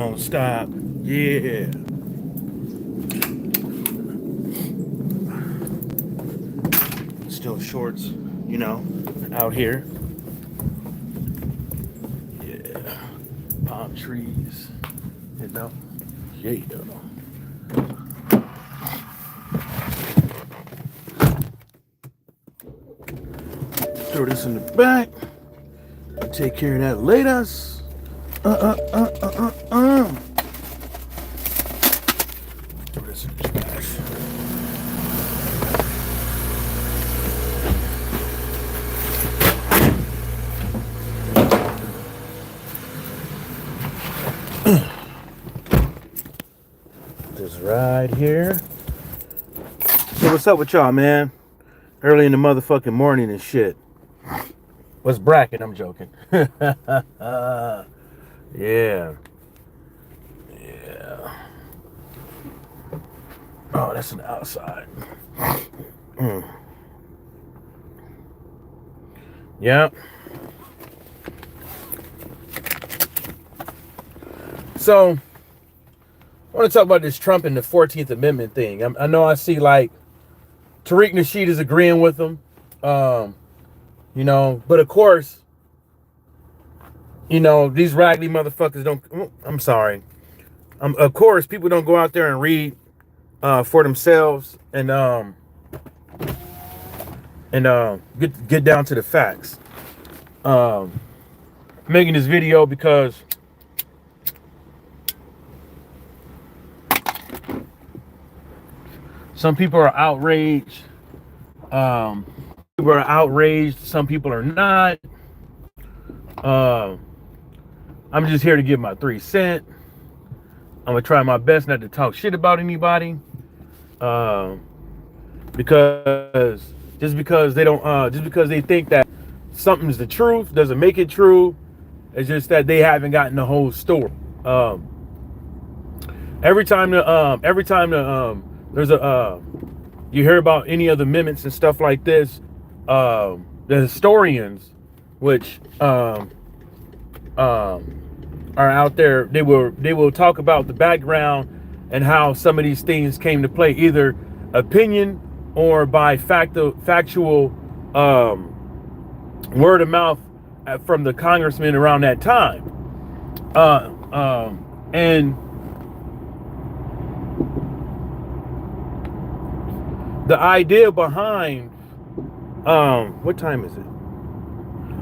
Don't stop. Yeah. Still shorts, out here. Yeah. Palm trees, you know. Yeah. Throw this in the back. Take care of that later. Throw this in the trash. This right here. So what's up with y'all, man? Early in the motherfucking morning and shit. What's bracket? I'm joking. Yeah. Yeah. Oh, that's an outside. Yeah. So, I want to talk about this Trump and the 14th Amendment thing. I know I see like Tariq Nasheed is agreeing with them. But of course, these raggedy motherfuckers don't. I'm sorry. Of course, people don't go out there and read for themselves and get down to the facts. Making this video because some people are outraged. People are outraged. Some people are not. I'm just here to give my 3 cents. I'm gonna try my best not to talk shit about anybody. Because just because they think that something's the truth doesn't make it true. It's just that they haven't gotten the whole story. Every time there's a you hear about any of the amendments and stuff like this, the historians, which are out there, they will talk about the background and how some of these things came to play, either opinion or by factual word of mouth from the congressman around that time. And the idea behind what time is it?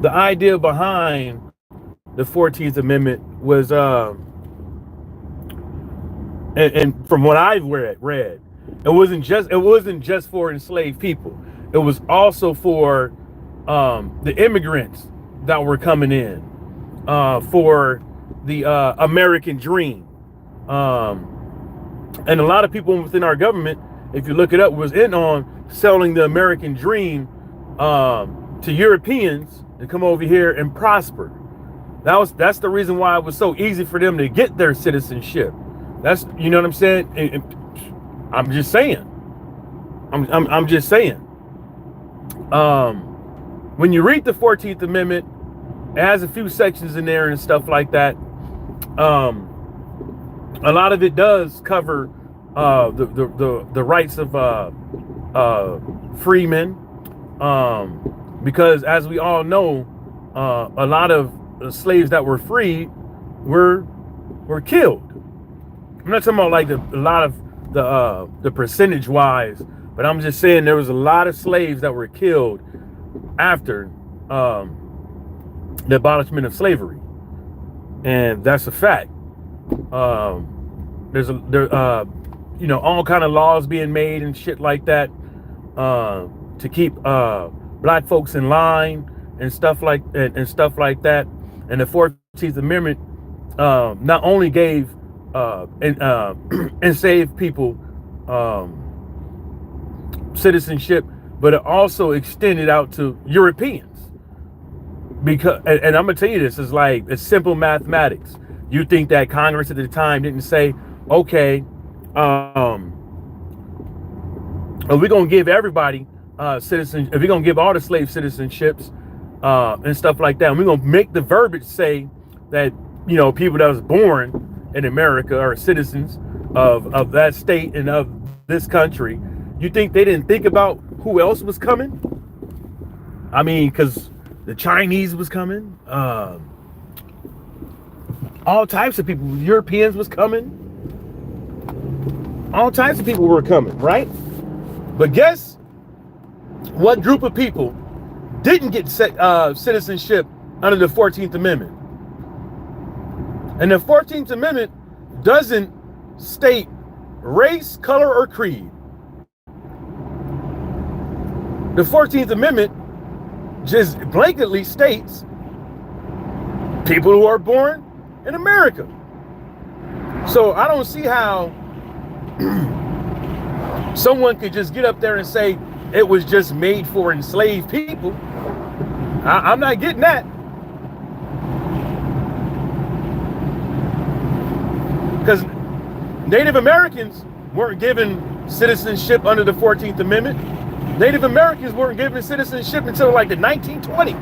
The idea behind the 14th Amendment was and from what I've read, it wasn't just for enslaved people. It was also for the immigrants that were coming in, for the American dream. And a lot of people within our government, if you look it up, was in on selling the American dream to Europeans to come over here and prosper. That's the reason why it was so easy for them to get their citizenship. That's, you know what I'm saying? And I'm just saying. I'm just saying. When you read the 14th Amendment, it has a few sections in there and stuff like that. A lot of it does cover the rights of freemen, because as we all know, a lot of slaves that were freed were killed. I'm not talking about like a lot of the percentage wise, but I'm just saying there was a lot of slaves that were killed after the abolishment of slavery, and that's a fact. There's all kind of laws being made and shit like that to keep black folks in line and stuff like that. And the 14th Amendment not only gave enslaved people citizenship, but it also extended out to Europeans. Because, and I'm gonna tell you this, is like, it's simple mathematics. You think that Congress at the time didn't say, okay, are we gonna give everybody citizens? If we're gonna give all the slave citizenships and stuff like that, and we're gonna make the verbiage say that people that was born in America are citizens of that state and of this country. You think they didn't think about who else was coming? I mean, because the Chinese was coming, all types of people, Europeans was coming, all types of people were coming, right? But guess what group of people didn't get citizenship under the 14th Amendment? And the 14th Amendment doesn't state race, color, or creed. The 14th Amendment just blanketly states people who are born in America. So I don't see how someone could just get up there and say it was just made for enslaved people. I'm not getting that. Because Native Americans weren't given citizenship under the 14th Amendment. Native Americans weren't given citizenship until like the 1920s.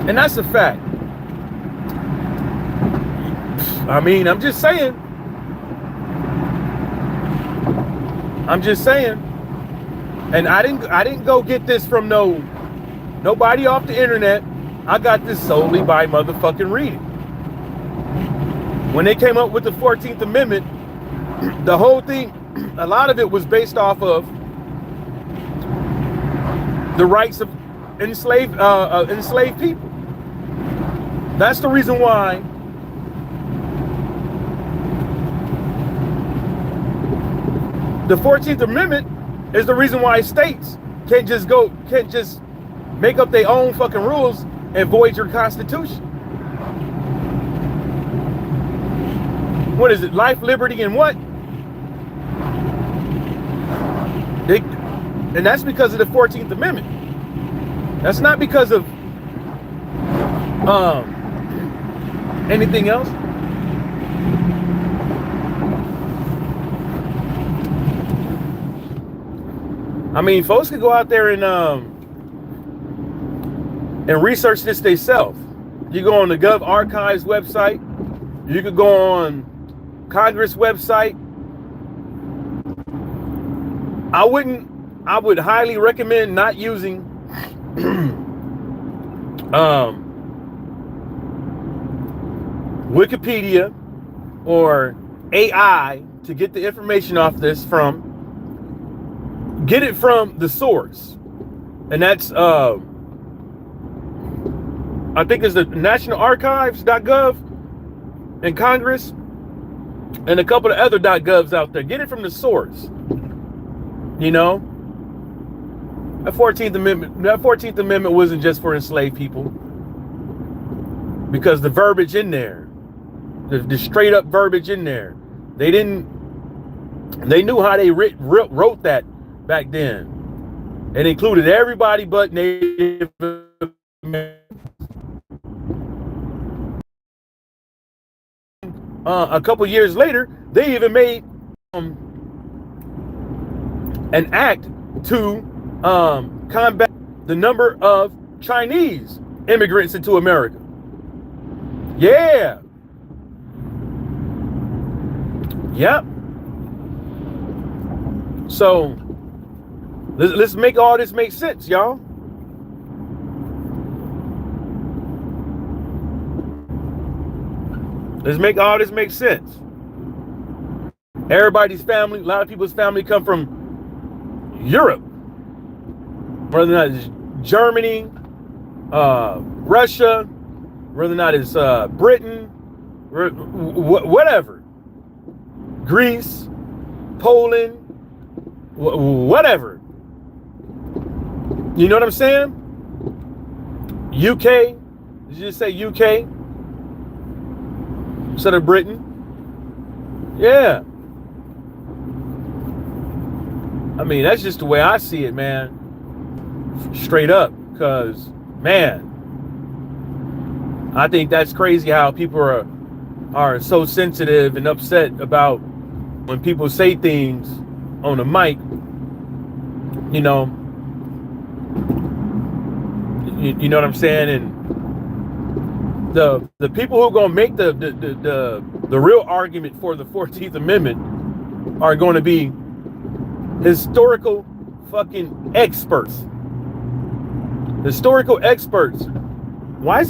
And that's a fact. I mean, I'm just saying. And I didn't go get this from nobody off the internet. I got this solely by motherfucking reading. When they came up with the 14th Amendment, the whole thing, a lot of it was based off of the rights of enslaved people. That's the reason why the 14th Amendment is the reason why states can't just make up their own fucking rules and void your constitution. What is it? Life, liberty, and what? And that's because of the 14th Amendment. That's not because of anything else. I mean, folks could go out there and research this themselves. You go on the Gov Archives website. You could go on Congress website. I would highly recommend not using Wikipedia or AI to get the information off this from. Get it from the source. And that's I think it's the National Archives.gov and Congress and a couple of other .govs out there. Get it from the source. You know, that 14th Amendment wasn't just for enslaved people, because the verbiage in there, the straight up verbiage in there, they knew how they wrote that back then. It included everybody but Native Americans. A couple years later, they even made an act to combat the number of Chinese immigrants into America. Yeah. Yep. So let's make all this make sense, y'all. Let's make all this make sense. Everybody's family, a lot of people's family come from Europe, whether or not it's Germany, Russia, whether or not it's Britain, whatever, Greece, Poland, whatever. You know what I'm saying? UK, did you just say UK instead of Britain? Yeah. I mean, that's just the way I see it, man. Straight up. Because, man, I think that's crazy how people are so sensitive and upset about when people say things on the mic. You know what I'm saying? the people who are going to make the real argument for the 14th Amendment are going to be historical fucking experts. Historical experts. Why is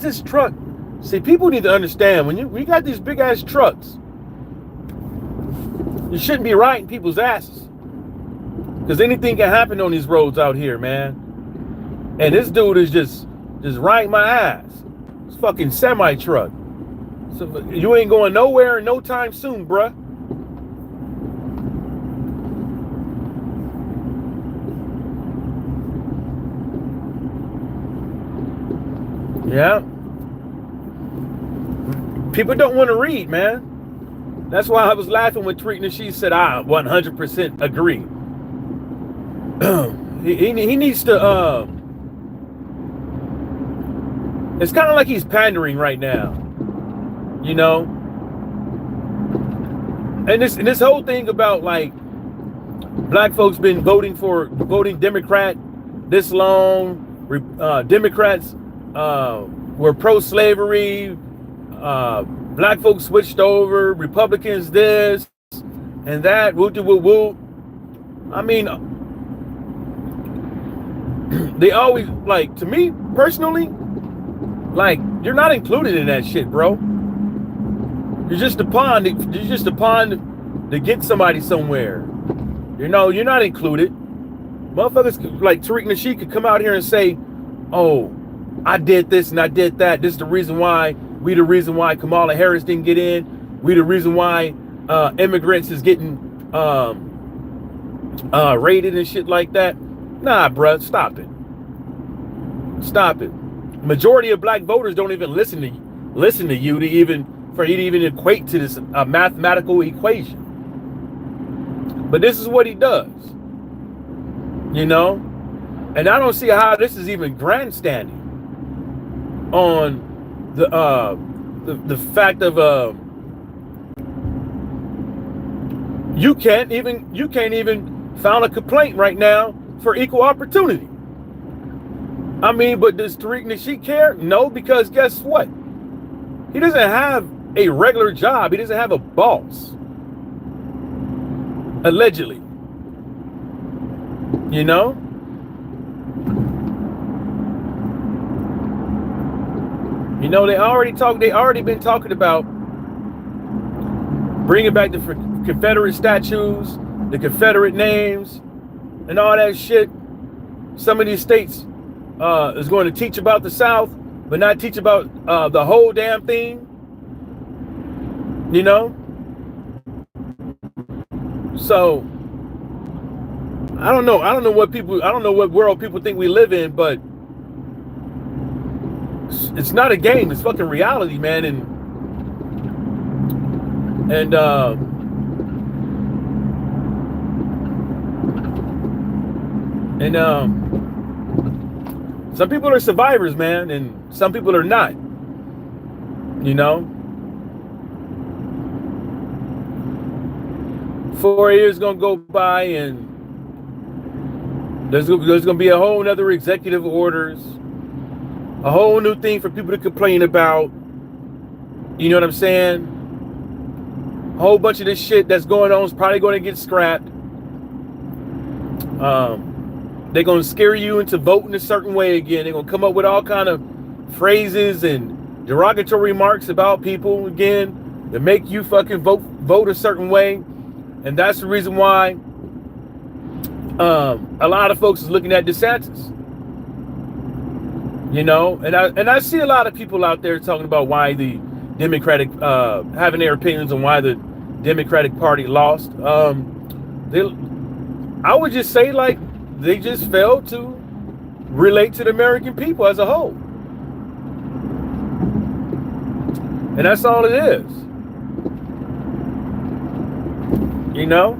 this truck? See, people need to understand when we got these big ass trucks, you shouldn't be riding people's asses, because anything can happen on these roads out here, man. And this dude is just riding my ass. It's fucking semi truck. So you ain't going nowhere no time soon, bruh. Yeah. People don't want to read, man. That's why I was laughing when Tariq Nasheed said, I 100% agree. he needs to, it's kind of like he's pandering right now, you know? And this whole thing about, like, black folks been voting Democrat this long, Democrats were pro-slavery, black folks switched over, Republicans this and that, woo-woo-woo. I mean, they always, like, to me personally, like, you're not included in that shit, bro. You're just a pawn to get somebody somewhere. You know, you're not included. Motherfuckers like Tariq Nasheed could come out here and say, oh, I did this and I did that. This is the reason why. We the reason why Kamala Harris didn't get in. We the reason why immigrants is getting raided and shit like that. Nah, bruh, stop it. Stop it. Majority of black voters don't even listen to you to even equate to this mathematical equation. But this is what he does, you know. And I don't see how this is even grandstanding on the fact of you can't even file a complaint right now for equal opportunity. I mean, but does Tariq Nasheed care? No, because guess what? He doesn't have a regular job. He doesn't have a boss. Allegedly. You know? You know, they already been talking about bringing back the Confederate statues, the Confederate names, and all that shit. Some of these states is going to teach about the South, but not teach about the whole damn thing. You know? So I don't know what world people think we live in, but it's not a game, it's fucking reality, man. Some people are survivors, man, and some people are not. You know? 4 years gonna go by and there's gonna be a whole nother executive orders, a whole new thing for people to complain about. You know what I'm saying? A whole bunch of this shit that's going on is probably going to get scrapped. They're going to scare you into voting a certain way again. They're going to come up with all kind of phrases and derogatory remarks about people again to make you fucking vote a certain way. And that's the reason why a lot of folks is looking at DeSantis. You know, and I see a lot of people out there talking about why the Democratic having their opinions on why the Democratic Party lost. I would just say, like, they just failed to relate to the American people as a whole. And that's all it is. You know?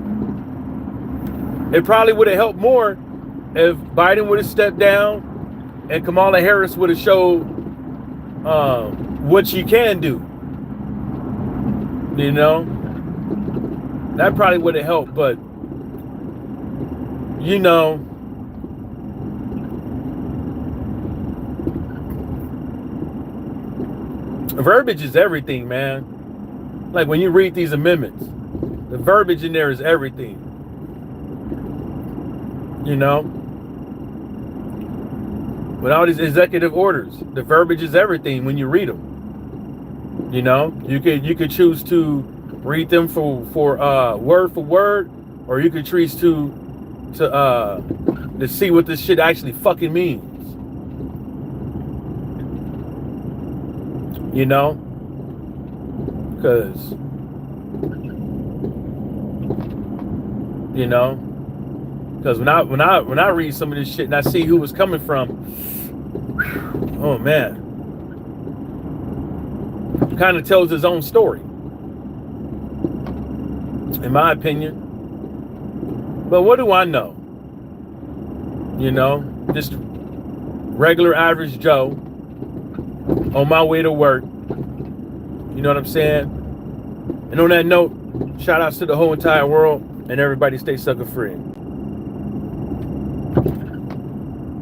It probably would have helped more if Biden would have stepped down and Kamala Harris would have showed what she can do. You know? That probably would have helped, but you know, Verbiage is everything, man. Like when you read these amendments, the verbiage in there is everything. You know? With all these executive orders, the verbiage is everything when you read them. You know? You could choose to read them for word, or you could choose to see what this shit actually fucking means. You know? Because, you know, because when I read some of this shit and I see who it's coming from, oh man, kind of tells his own story, in my opinion. But what do I know? You know, just regular average Joe on my way to work. You know what I'm saying? And on that note, shout outs to the whole entire world, and everybody stay sucker free.